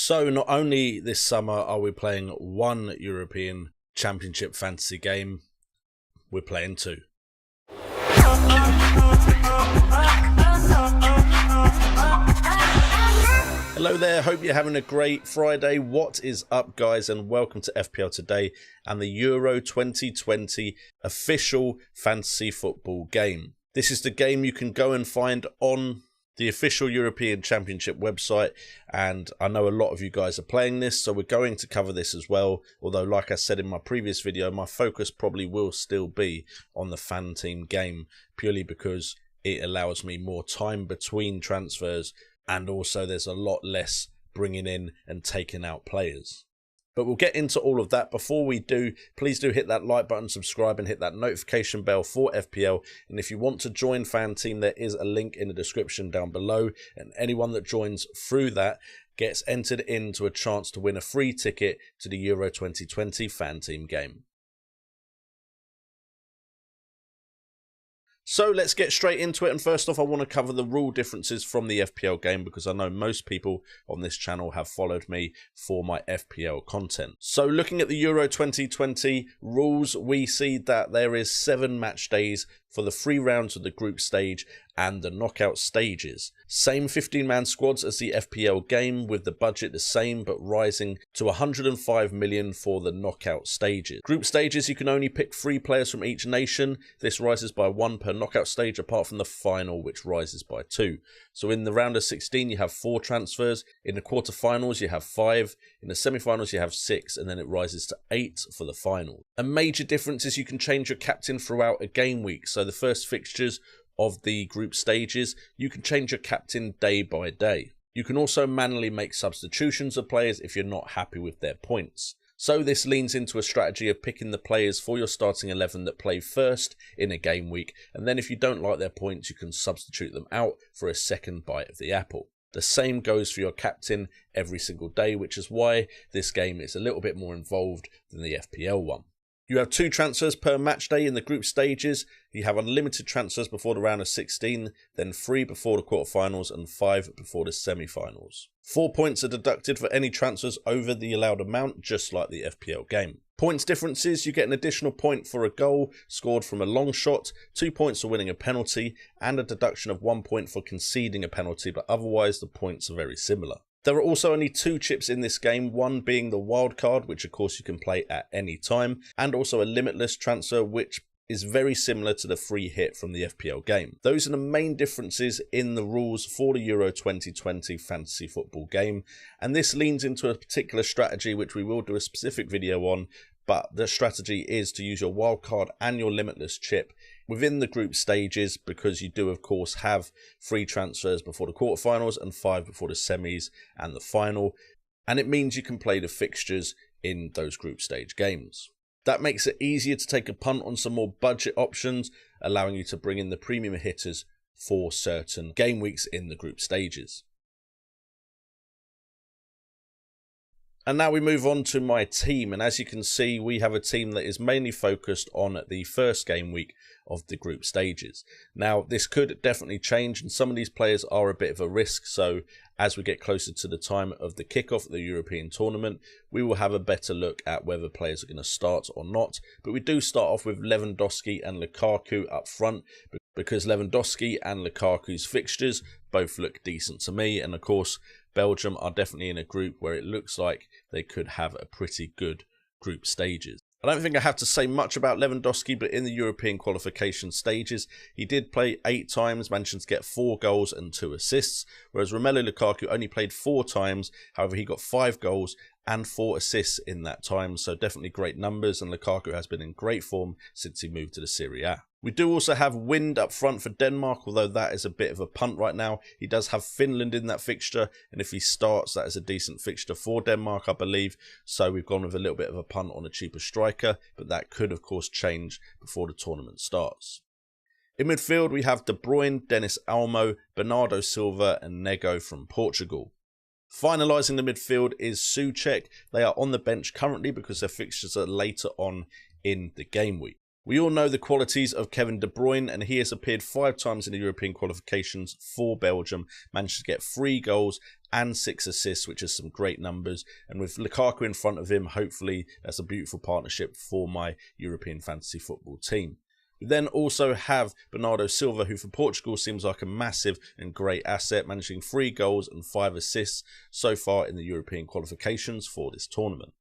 So not only this summer are we playing one European Championship fantasy game, we're playing two. Hello there, hope you're having a great Friday. What is up, guys, and welcome to FPL Today and the Euro 2020 official fantasy football game. This is the game you can go and find on the official European Championship website, and I know a lot of you guys are playing this, so we're going to cover this as well, although like I said in my previous video, my focus probably will still be on the Fanteam game, purely because it allows me more time between transfers, and also there's a lot less bringing in and taking out players. But we'll get into all of that. Before we do, please do hit that like button, subscribe, and hit that notification bell for FPL. And if you want to join Fanteam, there is a link in the description down below. And anyone that joins through that gets entered into a chance to win a free ticket to the Euro 2020 Fanteam game. So let's get straight into it, and first off I want to cover the rule differences from the FPL game, because I know most people on this channel have followed me for my FPL content. So looking at the Euro 2020 rules, we see that there is 7 match days for the 3 rounds of the group stage and the knockout stages. Same 15-man squads as the FPL game, with the budget the same but rising to 105 million for the knockout stages. Group stages, you can only pick 3 players from each nation. This rises by 1 per knockout stage, apart from the final, which rises by 2. So in the round of 16 you have 4 transfers, in the quarterfinals you have 5, in the semi-finals you have 6, and then it rises to 8 for the final. A major difference is you can change your captain throughout a game week. So the first fixtures of the group stages, you can change your captain day by day. You can also manually make substitutions of players if you're not happy with their points. So this leans into a strategy of picking the players for your starting 11 that play first in a game week, and then if you don't like their points, you can substitute them out for a second bite of the apple. The same goes for your captain every single day, which is why this game is a little bit more involved than the FPL one. You have 2 transfers per match day in the group stages. You have unlimited transfers before the round of 16, then 3 before the quarterfinals and 5 before the semi-finals. 4 points are deducted for any transfers over the allowed amount, just like the FPL game. Points differences: you get an additional point for a goal scored from a long shot, 2 points for winning a penalty, and a deduction of 1 point for conceding a penalty, but otherwise the points are very similar. There are also only 2 chips in this game, one being the wild card, which of course you can play at any time, and also a limitless transfer, which is very similar to the free hit from the FPL game. Those are the main differences in the rules for the Euro 2020 fantasy football game, and this leans into a particular strategy which we will do a specific video on, but the strategy is to use your wildcard and your limitless chip within the group stages, because you do of course have 3 transfers before the quarterfinals and 5 before the semis and the final, and it means you can play the fixtures in those group stage games. That makes it easier to take a punt on some more budget options, allowing you to bring in the premium hitters for certain game weeks in the group stages. And now we move on to my team, and as you can see, we have a team that is mainly focused on the first game week of the group stages. Now this could definitely change, and some of these players are a bit of a risk, so as we get closer to the time of the kickoff of the European tournament, we will have a better look at whether players are going to start or not. But we do start off with Lewandowski and Lukaku up front, because Lewandowski and Lukaku's fixtures both look decent to me, and of course Belgium are definitely in a group where it looks like they could have a pretty good group stages. I don't think I have to say much about Lewandowski, but in the European qualification stages, he did play 8 times, managed to get 4 goals and 2 assists, whereas Romelu Lukaku only played 4 times, however he got 5 goals and 4 assists in that time, so definitely great numbers, and Lukaku has been in great form since he moved to the Serie A. We do also have Wind up front for Denmark, although that is a bit of a punt right now. He does have Finland in that fixture, and if he starts, that is a decent fixture for Denmark, I believe. So we've gone with a little bit of a punt on a cheaper striker, but that could of course change before the tournament starts. In midfield, we have De Bruyne, Dennis Olmo, Bernardo Silva and Nego from Portugal. Finalising the midfield is Souček. They are on the bench currently because their fixtures are later on in the game week. We all know the qualities of Kevin De Bruyne, and he has appeared 5 times in the European qualifications for Belgium, managed to get 3 goals and 6 assists, which is some great numbers. And with Lukaku in front of him, hopefully that's a beautiful partnership for my European fantasy football team. We then also have Bernardo Silva, who for Portugal seems like a massive and great asset, managing 3 goals and 5 assists so far in the European qualifications for this tournament.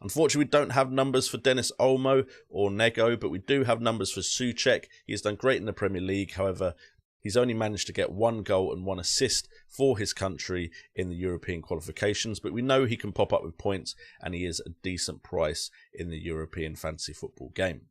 Unfortunately, we don't have numbers for Dennis Olmo or Nego, but we do have numbers for Souček. He has done great in the Premier League. However, he's only managed to get 1 goal and 1 assist for his country in the European qualifications, but we know he can pop up with points, and he is a decent price in the European fantasy football game.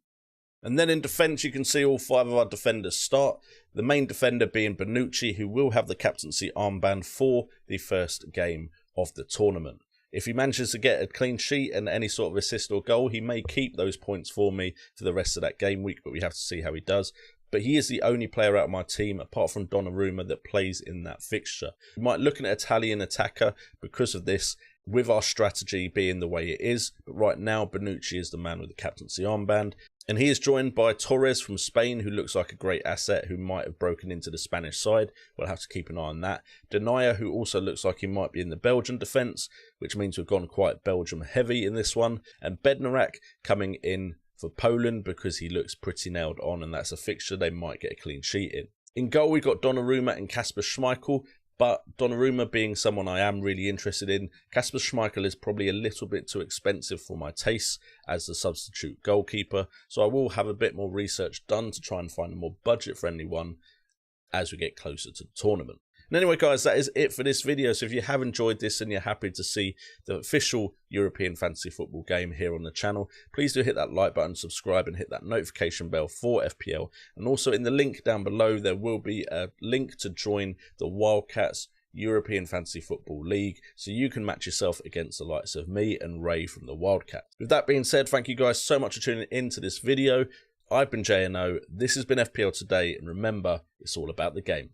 And then in defence, you can see all 5 of our defenders start. The main defender being Bonucci, who will have the captaincy armband for the first game of the tournament. If he manages to get a clean sheet and any sort of assist or goal, he may keep those points for me for the rest of that game week, but we have to see how he does. But he is the only player out of my team, apart from Donnarumma, that plays in that fixture. We might look at an Italian attacker because of this, with our strategy being the way it is. But right now, Bonucci is the man with the captaincy armband. And he is joined by Torres from Spain, who looks like a great asset, who might have broken into the Spanish side. We'll have to keep an eye on that. Denayer, who also looks like he might be in the Belgian defence, which means we've gone quite Belgium heavy in this one. And Bednarek coming in for Poland because he looks pretty nailed on, and that's a fixture they might get a clean sheet in. In goal, we've got Donnarumma and Kasper Schmeichel. But Donnarumma being someone I am really interested in, Kasper Schmeichel is probably a little bit too expensive for my tastes as the substitute goalkeeper. So I will have a bit more research done to try and find a more budget-friendly one as we get closer to the tournament. And anyway, guys, that is it for this video. So if you have enjoyed this and you're happy to see the official European fantasy football game here on the channel, please do hit that like button, subscribe, and hit that notification bell for FPL. And also in the link down below, there will be a link to join the Wildcats European Fantasy Football League, so you can match yourself against the likes of me and Ray from the Wildcats. With that being said, thank you guys so much for tuning into this video. I've been JNO, this has been FPL Today, and remember, it's all about the game.